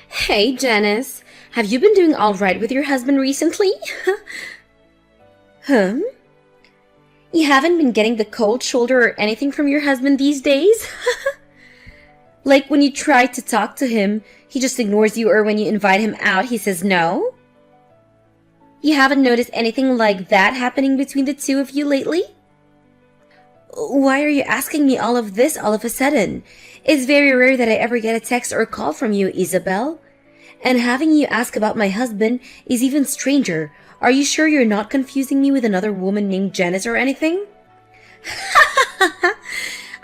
Hey, Janice. Have you been doing all right with your husband recently? Huh? You haven't been getting the cold shoulder or anything from your husband these days? Like when you try to talk to him, he just ignores you, or when you invite him out, he says no? You haven't noticed anything like that happening between the two of you lately? Why are you asking me all of this all of a sudden? It's very rare that I ever get a text or a call from you, Isabel. And having you ask about my husband is even stranger. Are you sure you're not confusing me with another woman named Janice or anything?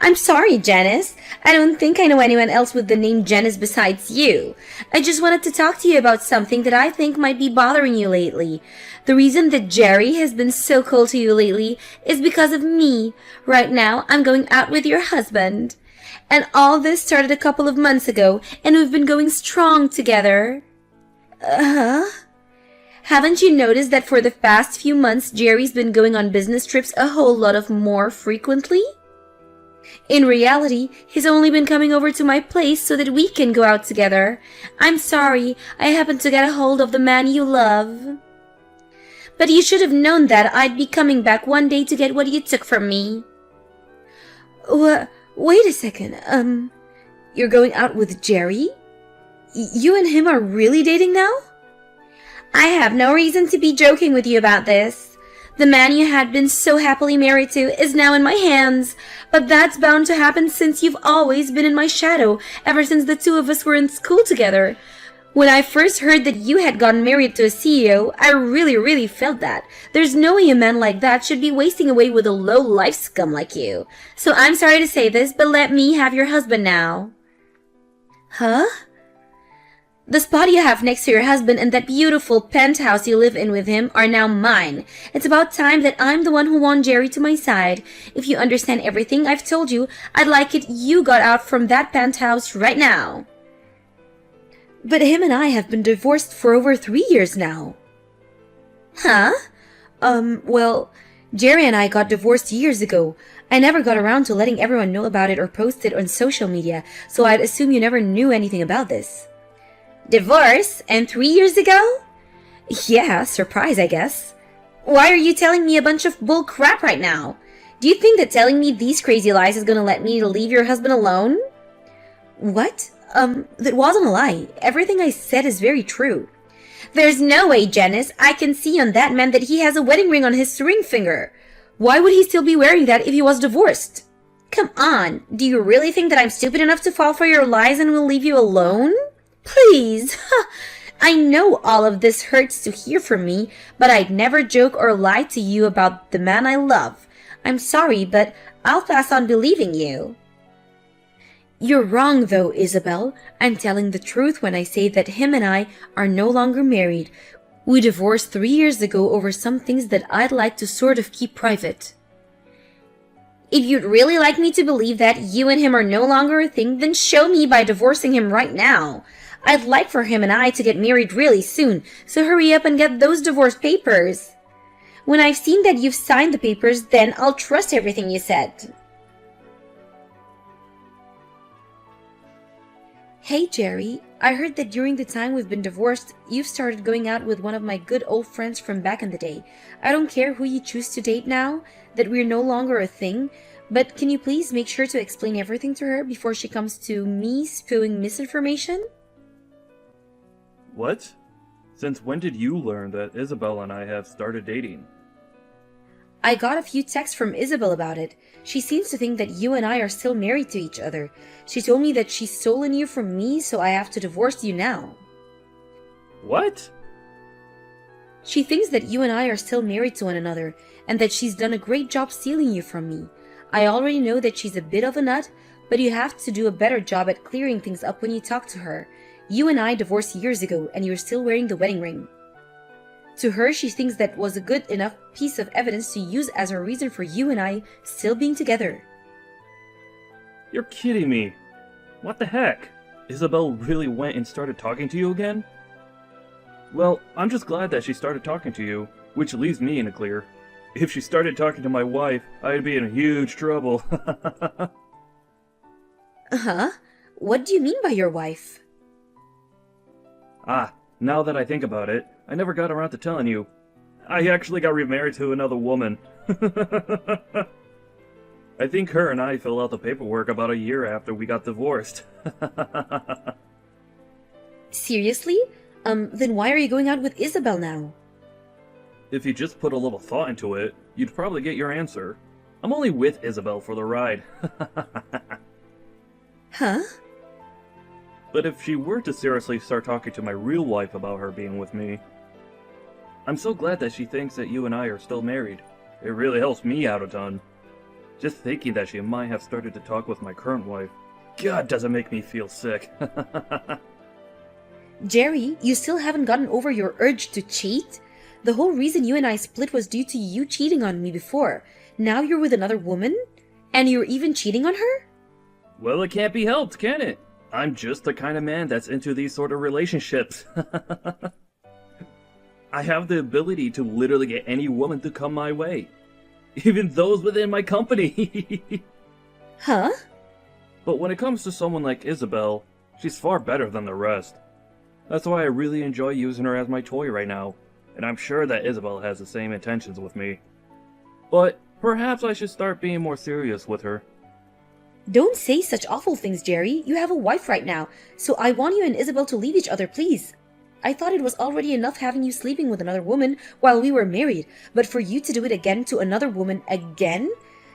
I'm sorry, Janice. I don't think I know anyone else with the name Janice besides you. I just wanted to talk to you about something that I think might be bothering you lately. The reason that Jerry has been so cold to you lately is because of me. Right now, I'm going out with your husband. And all this started a couple of months ago, and we've been going strong together. Uh-huh. Haven't you noticed that for the past few months, Jerry's been going on business trips a whole lot of more frequently? In reality, he's only been coming over to my place so that we can go out together. I'm sorry, I happened to get a hold of the man you love. But you should have known that I'd be coming back one day to get what you took from me. Wait a second, you're going out with Jerry? You and him are really dating now? I have no reason to be joking with you about this. The man you had been so happily married to is now in my hands. But that's bound to happen since you've always been in my shadow ever since the two of us were in school together. When I first heard that you had gotten married to a CEO, I really felt that. There's no way a man like that should be wasting away with a low-life scum like you. So I'm sorry to say this, but let me have your husband now. Huh? The spot you have next to your husband and that beautiful penthouse you live in with him are now mine. It's about time that I'm the one who won Jerry to my side. If you understand everything I've told you, I'd like it you got out from that penthouse right now. But him and I have been divorced for over 3 years now. Huh? Well, Jerry and I got divorced years ago. I never got around to letting everyone know about it or post it on social media, so I'd assume you never knew anything about this. Divorce? And 3 years ago? Yeah, surprise, I guess. Why are you telling me a bunch of bull crap right now? Do you think that telling me these crazy lies is gonna let me leave your husband alone? What? That wasn't a lie. Everything I said is very true. There's no way, Janice. I can see on that man that he has a wedding ring on his ring finger. Why would he still be wearing that if he was divorced? Come on. Do you really think that I'm stupid enough to fall for your lies and will leave you alone? Please. I know all of this hurts to hear from me, but I'd never joke or lie to you about the man I love. I'm sorry, but I'll pass on believing you. You're wrong, though, Isabel. I'm telling the truth when I say that him and I are no longer married. We divorced 3 years ago over some things that I'd like to sort of keep private. If you'd really like me to believe that you and him are no longer a thing, then show me by divorcing him right now. I'd like for him and I to get married really soon, so hurry up and get those divorce papers. When I've seen that you've signed the papers, then I'll trust everything you said. Hey, Jerry, I heard that during the time we've been divorced, you've started going out with one of my good old friends from back in the day. I don't care who you choose to date now, that we're no longer a thing, but can you please make sure to explain everything to her before she comes to me spewing misinformation? What? Since when did you learn that Isabel and I have started dating? I got a few texts from Isabel about it. She seems to think that you and I are still married to each other. She told me that she's stolen you from me, so I have to divorce you now. What? She thinks that you and I are still married to one another, and that she's done a great job stealing you from me. I already know that she's a bit of a nut, but you have to do a better job at clearing things up when you talk to her. You and I divorced years ago, and you're still wearing the wedding ring. To her, she thinks that was a good enough piece of evidence to use as a reason for you and I still being together. You're kidding me. What the heck? Isabel really went and started talking to you again? Well, I'm just glad that she started talking to you, which leaves me in the clear. If she started talking to my wife, I'd be in huge trouble. Uh-huh. What do you mean by your wife? Ah, now that I think about it, I never got around to telling you. I actually got remarried to another woman. I think her and I filled out the paperwork about a year after we got divorced. Seriously? Then why are you going out with Isabel now? If you just put a little thought into it, you'd probably get your answer. I'm only with Isabel for the ride. Huh? But if she were to seriously start talking to my real wife about her being with me, I'm so glad that she thinks that you and I are still married. It really helps me out a ton. Just thinking that she might have started to talk with my current wife. God, does it make me feel sick. Jerry, you still haven't gotten over your urge to cheat? The whole reason you and I split was due to you cheating on me before. Now you're with another woman? And you're even cheating on her? Well, it can't be helped, can it? I'm just the kind of man that's into these sort of relationships. I have the ability to literally get any woman to come my way. Even those within my company. Huh? But when it comes to someone like Isabel, she's far better than the rest. That's why I really enjoy using her as my toy right now, and I'm sure that Isabel has the same intentions with me. But perhaps I should start being more serious with her. Don't say such awful things, Jerry. You have a wife right now, so I want you and Isabel to leave each other, please. I thought it was already enough having you sleeping with another woman while we were married, but for you to do it again to another woman again?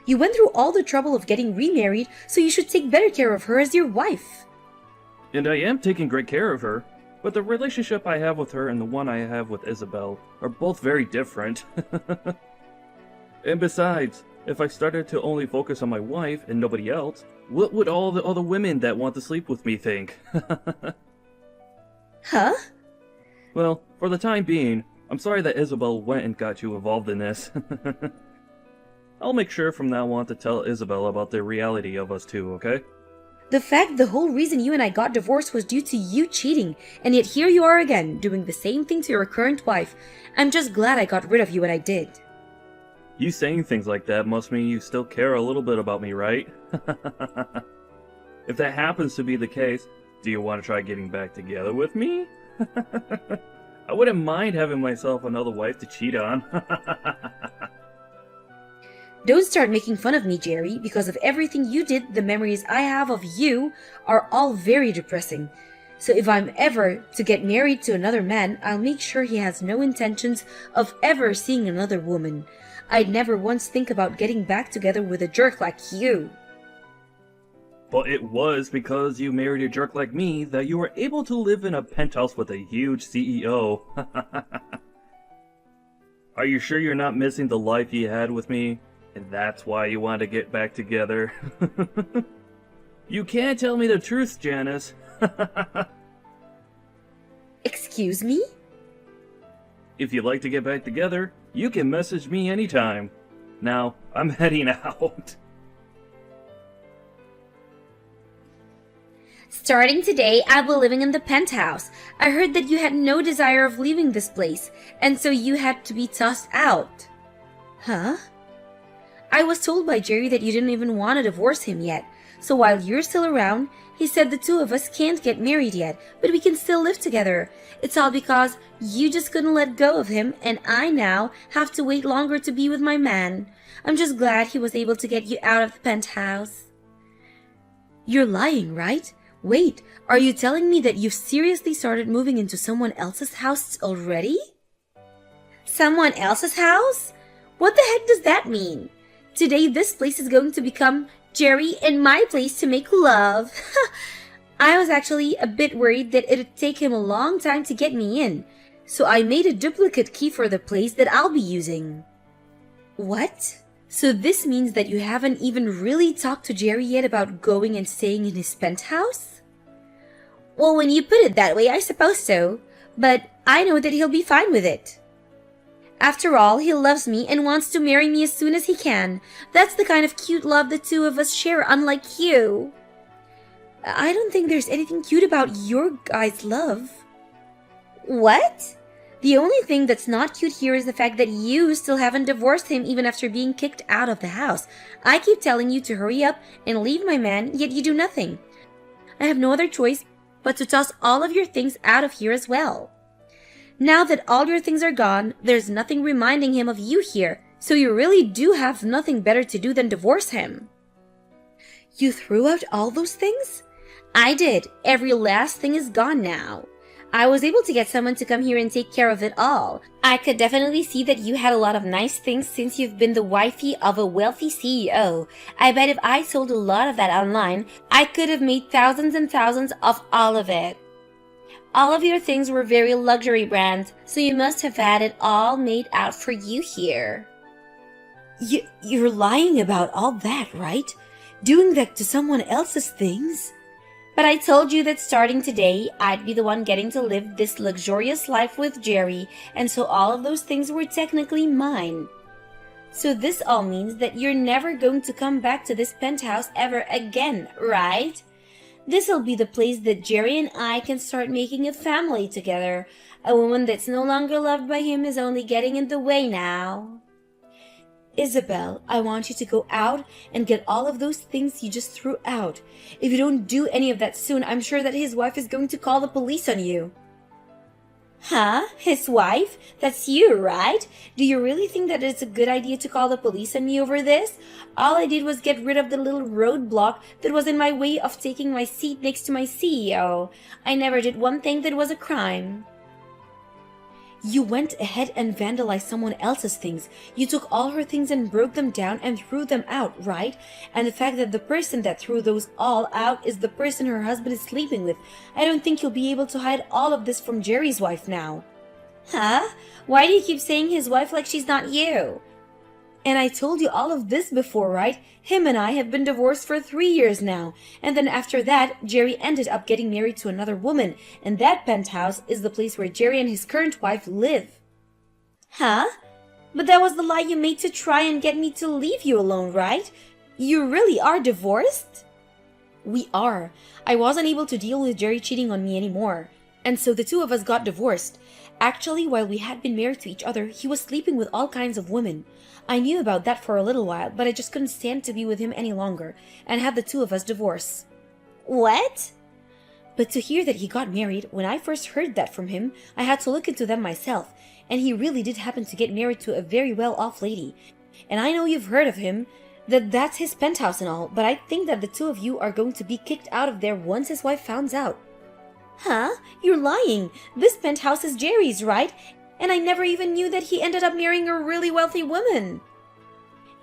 You went through all the trouble of getting remarried, so you should take better care of her as your wife. And I am taking great care of her, but the relationship I have with her and the one I have with Isabel are both very different. And besides, if I started to only focus on my wife and nobody else, what would all the other women that want to sleep with me think? Huh? Well, for the time being, I'm sorry that Isabel went and got you involved in this. I'll make sure from now on to tell Isabel about the reality of us two, okay? The fact the whole reason you and I got divorced was due to you cheating, and yet here you are again, doing the same thing to your current wife. I'm just glad I got rid of you when I did. You saying things like that must mean you still care a little bit about me, right? If that happens to be the case, do you want to try getting back together with me? I wouldn't mind having myself another wife to cheat on. Don't start making fun of me, Jerry. Because of everything you did, the memories I have of you are all very depressing. So if I'm ever to get married to another man, I'll make sure he has no intentions of ever seeing another woman. I'd never once think about getting back together with a jerk like you. But it was because you married a jerk like me that you were able to live in a penthouse with a huge CEO. Are you sure you're not missing the life you had with me? And that's why you want to get back together? You can't tell me the truth, Janice. Excuse me? If you'd like to get back together, you can message me anytime. Now, I'm heading out. Starting today, I'll be living in the penthouse. I heard that you had no desire of leaving this place, and so you had to be tossed out. Huh? I was told by Jerry that you didn't even want to divorce him yet. So while you're still around, he said the two of us can't get married yet, but we can still live together. It's all because you just couldn't let go of him, and I now have to wait longer to be with my man. I'm just glad he was able to get you out of the penthouse. You're lying, right? Wait, are you telling me that you've seriously started moving into someone else's house already? Someone else's house? What the heck does that mean? Today this place is going to become Jerry and my place to make love. I was actually a bit worried that it'd take him a long time to get me in, so I made a duplicate key for the place that I'll be using. What? So this means that you haven't even really talked to Jerry yet about going and staying in his penthouse? Well, when you put it that way, I suppose so. But I know that he'll be fine with it. After all, he loves me and wants to marry me as soon as he can. That's the kind of cute love the two of us share, unlike you. I don't think there's anything cute about your guys' love. What? The only thing that's not cute here is the fact that you still haven't divorced him even after being kicked out of the house. I keep telling you to hurry up and leave my man, yet you do nothing. I have no other choice but to toss all of your things out of here as well. Now that all your things are gone, there's nothing reminding him of you here, so you really do have nothing better to do than divorce him. You threw out all those things? I did. Every last thing is gone now. I was able to get someone to come here and take care of it all. I could definitely see that you had a lot of nice things since you've been the wifey of a wealthy CEO. I bet if I sold a lot of that online, I could have made thousands and thousands of all of it. All of your things were very luxury brands, so you must have had it all made out for you here. You're lying about all that, right? Doing that to someone else's things? But I told you that starting today, I'd be the one getting to live this luxurious life with Jerry, and so all of those things were technically mine. So this all means that you're never going to come back to this penthouse ever again, right? This'll be the place that Jerry and I can start making a family together. A woman that's no longer loved by him is only getting in the way now. Isabel, I want you to go out and get all of those things you just threw out. If you don't do any of that soon, I'm sure that his wife is going to call the police on you. Huh? His wife? That's you, right? Do you really think that it's a good idea to call the police on me over this? All I did was get rid of the little roadblock that was in my way of taking my seat next to my CEO. I never did one thing that was a crime. You went ahead and vandalized someone else's things. You took all her things and broke them down and threw them out, right? And the fact that the person that threw those all out is the person her husband is sleeping with. I don't think you'll be able to hide all of this from Jerry's wife now. Huh? Why do you keep saying his wife like she's not you? And I told you all of this before, right? Him and I have been divorced for 3 years now. And then after that, Jerry ended up getting married to another woman. And that penthouse is the place where Jerry and his current wife live. Huh? But that was the lie you made to try and get me to leave you alone, right? You really are divorced? We are. I wasn't able to deal with Jerry cheating on me anymore. And so the two of us got divorced. Actually, while we had been married to each other, he was sleeping with all kinds of women. I knew about that for a little while, but I just couldn't stand to be with him any longer, and had the two of us divorce. What? But to hear that he got married, when I first heard that from him, I had to look into them myself, and he really did happen to get married to a very well-off lady. And I know you've heard of him, that's his penthouse and all, but I think that the two of you are going to be kicked out of there once his wife finds out. Huh? You're lying. This penthouse is Jerry's, right? And I never even knew that he ended up marrying a really wealthy woman.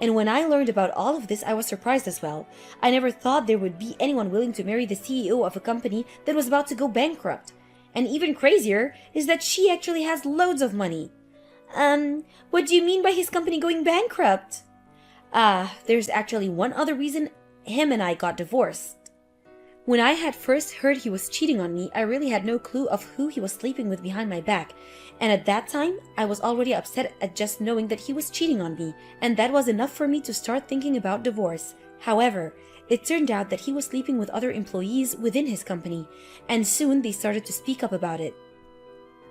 And when I learned about all of this, I was surprised as well. I never thought there would be anyone willing to marry the CEO of a company that was about to go bankrupt. And even crazier is that she actually has loads of money. What do you mean by his company going bankrupt? There's actually one other reason him and I got divorced. When I had first heard he was cheating on me, I really had no clue of who he was sleeping with behind my back. And at that time, I was already upset at just knowing that he was cheating on me, and that was enough for me to start thinking about divorce. However, it turned out that he was sleeping with other employees within his company, and soon they started to speak up about it.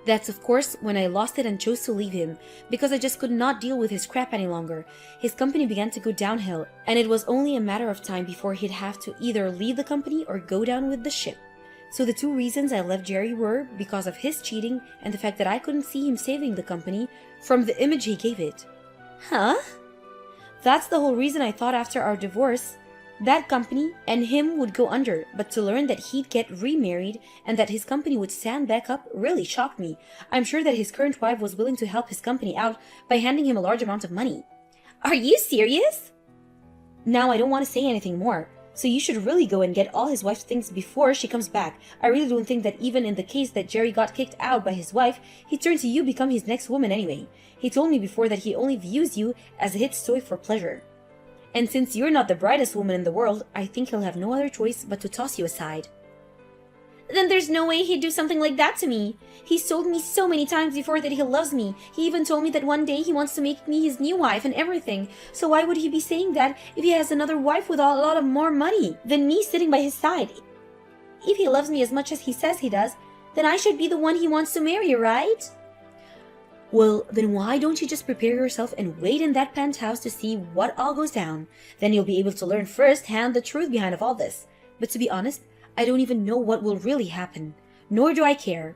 That's of course when I lost it and chose to leave him, because I just could not deal with his crap any longer. His company began to go downhill, and it was only a matter of time before he'd have to either leave the company or go down with the ship. So the two reasons I left Jerry were because of his cheating and the fact that I couldn't see him saving the company from the image he gave it. Huh? That's the whole reason I thought after our divorce that company and him would go under, but to learn that he'd get remarried and that his company would stand back up really shocked me. I'm sure that his current wife was willing to help his company out by handing him a large amount of money. Are you serious? Now I don't want to say anything more, so you should really go and get all his wife's things before she comes back. I really don't think that even in the case that Jerry got kicked out by his wife, he'd turn to you become his next woman anyway. He told me before that he only views you as a hit toy for pleasure. And since you're not the brightest woman in the world, I think he'll have no other choice but to toss you aside. Then there's no way he'd do something like that to me. He's told me so many times before that he loves me. He even told me that one day he wants to make me his new wife and everything. So why would he be saying that if he has another wife with a lot of more money than me sitting by his side? If he loves me as much as he says he does, then I should be the one he wants to marry, right? Well, then why don't you just prepare yourself and wait in that penthouse to see what all goes down? Then you'll be able to learn firsthand the truth behind of all this. But to be honest, I don't even know what will really happen, nor do I care.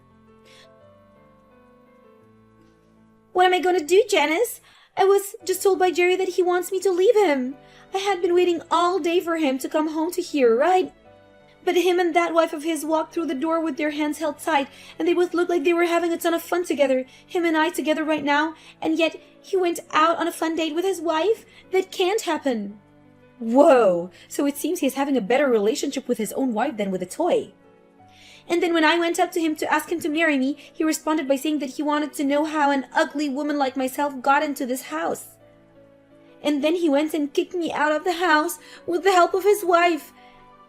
What am I going to do, Janice? I was just told by Jerry that he wants me to leave him. I had been waiting all day for him to come home to here, right? But him and that wife of his walked through the door with their hands held tight, and they both looked like they were having a ton of fun together, him and I together right now, and yet he went out on a fun date with his wife? That can't happen. Whoa, so it seems he's having a better relationship with his own wife than with a toy. And then when I went up to him to ask him to marry me, he responded by saying that he wanted to know how an ugly woman like myself got into this house. And then he went and kicked me out of the house with the help of his wife.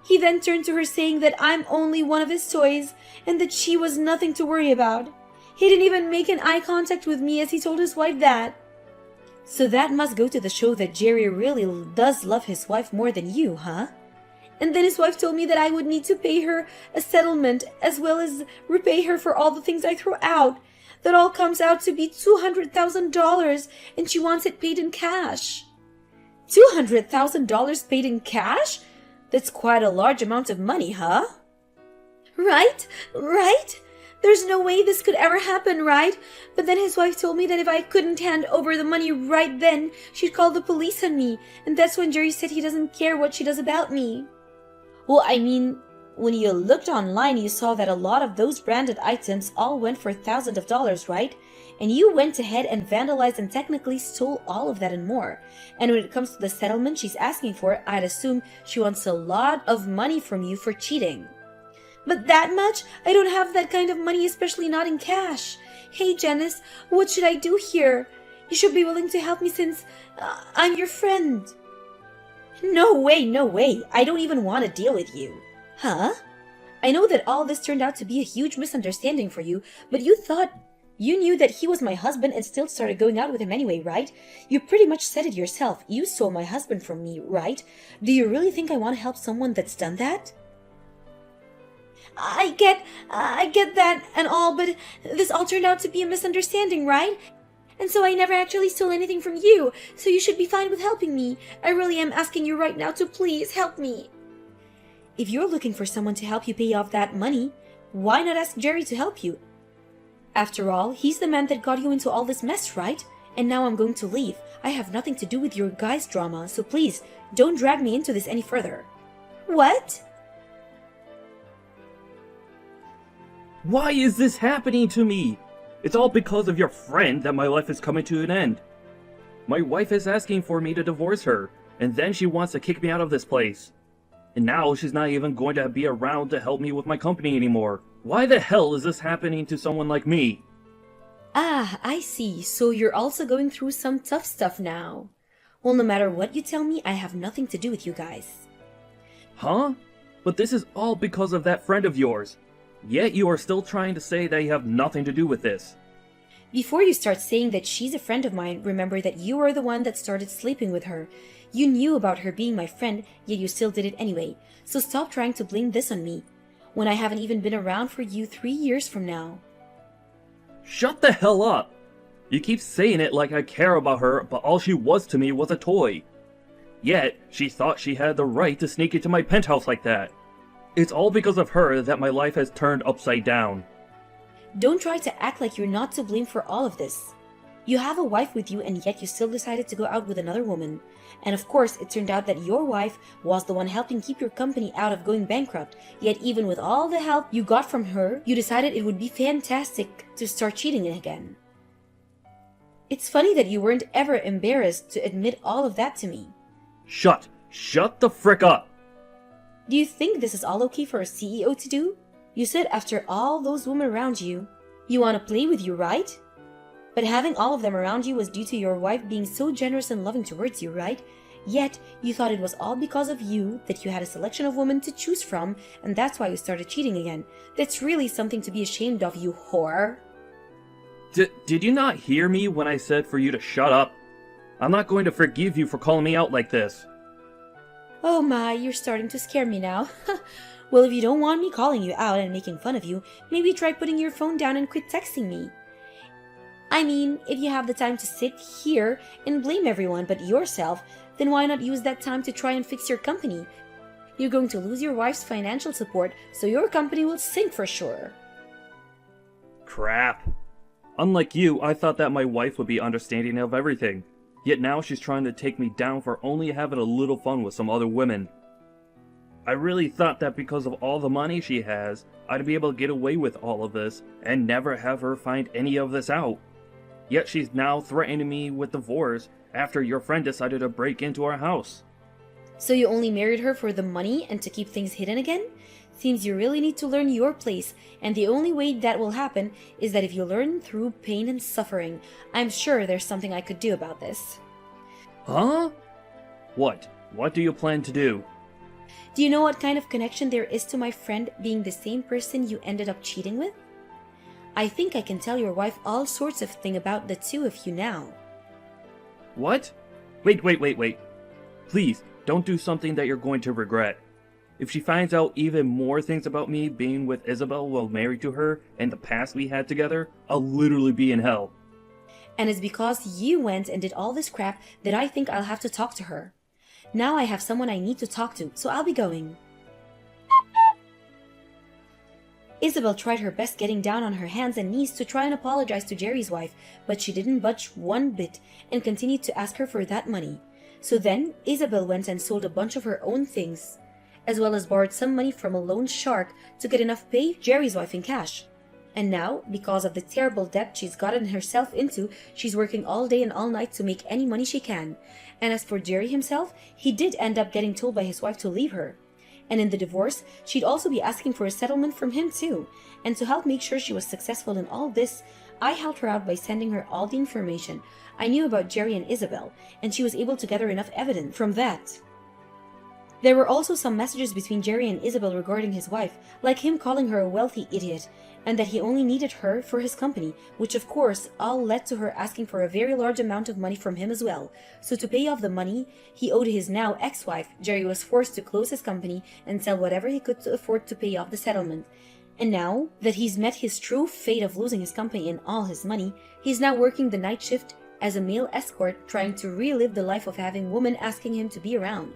He then turned to her saying that I'm only one of his toys and that she was nothing to worry about. He didn't even make an eye contact with me as he told his wife that. So that must go to the show that Jerry really does love his wife more than you, huh? And then his wife told me that I would need to pay her a settlement as well as repay her for all the things I threw out. That all comes out to be $200,000 and she wants it paid in cash. $200,000 paid in cash? That's quite a large amount of money, huh? Right? There's no way this could ever happen, right? But then his wife told me that if I couldn't hand over the money right then, she'd call the police on me. And that's when Jerry said he doesn't care what she does about me. Well, I mean, when you looked online, you saw that a lot of those branded items all went for thousands of dollars, right? And you went ahead and vandalized and technically stole all of that and more. And when it comes to the settlement she's asking for, I'd assume she wants a lot of money from you for cheating. But that much? I don't have that kind of money, especially not in cash. Hey, Janice, what should I do here? You should be willing to help me since I'm your friend. No way. I don't even want to deal with you. Huh? I know that all this turned out to be a huge misunderstanding for you, but you thought you knew that he was my husband and still started going out with him anyway, right? You pretty much said it yourself. You stole my husband from me, right? Do you really think I want to help someone that's done that? I get that and all, but this all turned out to be a misunderstanding, right? And so I never actually stole anything from you, so you should be fine with helping me. I really am asking you right now to please help me. If you're looking for someone to help you pay off that money, why not ask Jerry to help you? After all, he's the man that got you into all this mess, right? And now I'm going to leave. I have nothing to do with your guys' drama, so please, don't drag me into this any further. What? Why is this happening to me? It's all because of your friend that my life is coming to an end. My wife is asking for me to divorce her, and then she wants to kick me out of this place. And now she's not even going to be around to help me with my company anymore. Why the hell is this happening to someone like me? Ah, I see. So you're also going through some tough stuff now. Well, no matter what you tell me, I have nothing to do with you guys. Huh? But this is all because of that friend of yours. Yet you are still trying to say that you have nothing to do with this. Before you start saying that she's a friend of mine, remember that you are the one that started sleeping with her. You knew about her being my friend, yet you still did it anyway. So stop trying to blame this on me, when I haven't even been around for you 3 years from now. Shut the hell up! You keep saying it like I care about her, but all she was to me was a toy. Yet, she thought she had the right to sneak into my penthouse like that. It's all because of her that my life has turned upside down. Don't try to act like you're not to blame for all of this. You have a wife with you and yet you still decided to go out with another woman. And of course, it turned out that your wife was the one helping keep your company out of going bankrupt. Yet even with all the help you got from her, you decided it would be fantastic to start cheating again. It's funny that you weren't ever embarrassed to admit all of that to me. Shut the frick up! Do you think this is all okay for a CEO to do? You said after all those women around you, you want to play with you, right? But having all of them around you was due to your wife being so generous and loving towards you, right? Yet, you thought it was all because of you that you had a selection of women to choose from, and that's why you started cheating again. That's really something to be ashamed of, you whore. Did you not hear me when I said for you to shut up? I'm not going to forgive you for calling me out like this. Oh my, you're starting to scare me now. Well, if you don't want me calling you out and making fun of you, maybe try putting your phone down and quit texting me. I mean, if you have the time to sit here and blame everyone but yourself, then why not use that time to try and fix your company? You're going to lose your wife's financial support, so your company will sink for sure. Crap. Unlike you, I thought that my wife would be understanding of everything. Yet now she's trying to take me down for only having a little fun with some other women. I really thought that because of all the money she has, I'd be able to get away with all of this and never have her find any of this out. Yet she's now threatening me with divorce after your friend decided to break into our house. So you only married her for the money and to keep things hidden again? Seems you really need to learn your place, and the only way that will happen is that if you learn through pain and suffering. I'm sure there's something I could do about this. Huh? What? What do you plan to do? Do you know what kind of connection there is to my friend being the same person you ended up cheating with? I think I can tell your wife all sorts of things about the two of you now. What? Wait. Please, don't do something that you're going to regret. If she finds out even more things about me being with Isabel while married to her and the past we had together, I'll literally be in hell. And it's because you went and did all this crap that I think I'll have to talk to her. Now I have someone I need to talk to, so I'll be going. Isabel tried her best getting down on her hands and knees to try and apologize to Jerry's wife, but she didn't budge one bit and continued to ask her for that money. So then, Isabel went and sold a bunch of her own things, as well as borrowed some money from a loan shark to get enough to pay Jerry's wife in cash. And now, because of the terrible debt she's gotten herself into, she's working all day and all night to make any money she can. And as for Jerry himself, he did end up getting told by his wife to leave her. And in the divorce, she'd also be asking for a settlement from him too. And to help make sure she was successful in all this, I helped her out by sending her all the information I knew about Jerry and Isabel, and she was able to gather enough evidence from that. There were also some messages between Jerry and Isabel regarding his wife, like him calling her a wealthy idiot, and that he only needed her for his company, which of course all led to her asking for a very large amount of money from him as well. So to pay off the money he owed his now ex-wife, Jerry was forced to close his company and sell whatever he could to afford to pay off the settlement. And now that he's met his true fate of losing his company and all his money, he's now working the night shift as a male escort, trying to relive the life of having women asking him to be around.